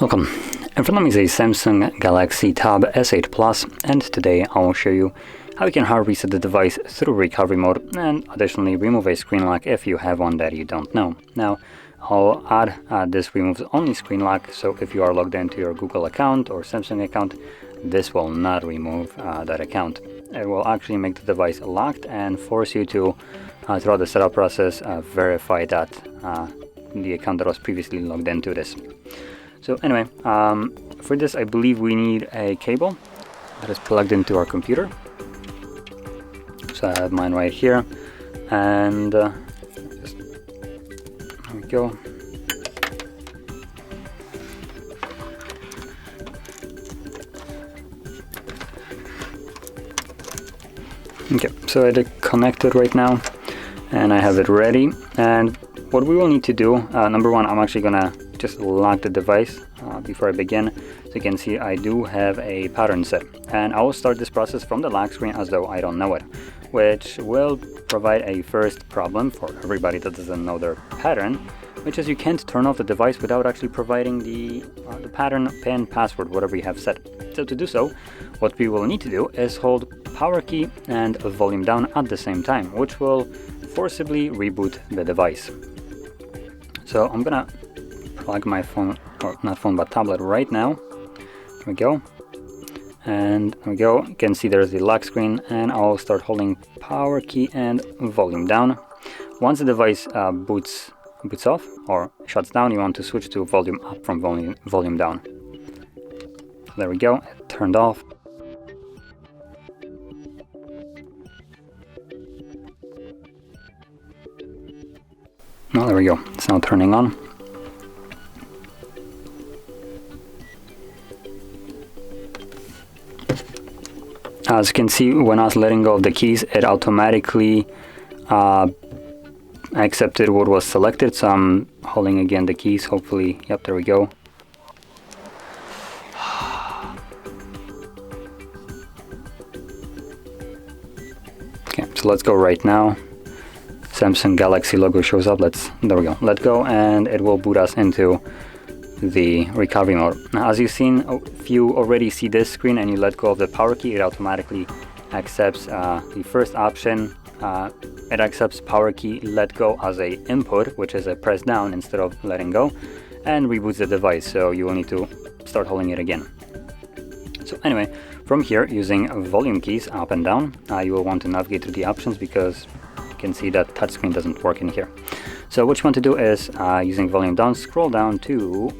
Welcome. In front of me is a Samsung Galaxy Tab S8 Plus, and today I will show you how you can hard reset the device through recovery mode and additionally remove a screen lock if you have one that you don't know. Now, I'll add this removes only screen lock, so if you are logged into your Google account or Samsung account, this will not remove that account. It will actually make the device locked and force you to, throughout the setup process, verify that the account that was previously logged into this. So anyway, for this I believe we need a cable that is plugged into our computer. So I have mine right here, and there we go. Okay, so it is connected right now, and I have it ready. And what we will need to do, number one, I'm actually gonna just lock the device before I begin. So you can see I do have a pattern set, and I will start this process from the lock screen as though I don't know it, which will provide a first problem for everybody that doesn't know their pattern, which is you can't turn off the device without actually providing the pattern PIN password, whatever you have set. So to do so, what we will need to do is hold power key and volume down at the same time, which will forcibly reboot the device. So I'm gonna plug my phone, or not phone but tablet right now. Here we go, and there we go. You can see there's the lock screen, and I'll start holding power key and volume down. Once the device boots off or shuts down, you want to switch to volume up from volume down. So there we go, it turned off. Oh, there we go, it's now turning on. As you can see, when I was letting go of the keys, it automatically accepted what was selected. So I'm holding again the keys, hopefully, yep, there we go. Okay, so let's go right now. Samsung Galaxy logo shows up. There we go, let go, and it will boot us into the recovery mode. Now, as you've seen, if you already see this screen and you let go of the power key, it automatically accepts the first option. It accepts power key let go as a input, which is a press down instead of letting go, and reboots the device, so you will need to start holding it again. So anyway, from here, using volume keys up and down, you will want to navigate through the options because you can see that touchscreen doesn't work in here. So what you want to do is, using volume down, scroll down to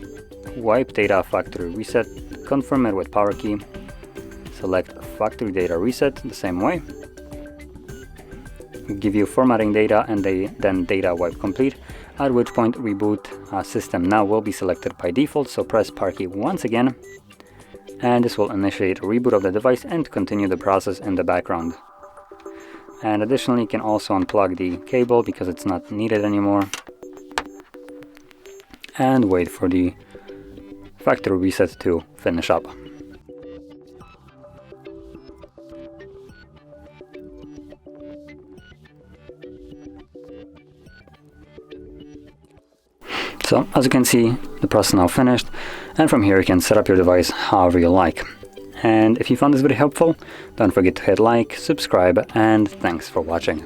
wipe data factory reset, confirm it with power key, select factory data reset the same way, give you formatting data, and then data wipe complete, at which point reboot system now will be selected by default. So press power key once again, and this will initiate a reboot of the device and continue the process in the background. And additionally, you can also unplug the cable because it's not needed anymore, and wait for the factory reset to finish up. So as you can see, the process now finished, and from here you can set up your device however you like. And if you found this video helpful, don't forget to hit like, subscribe, and thanks for watching.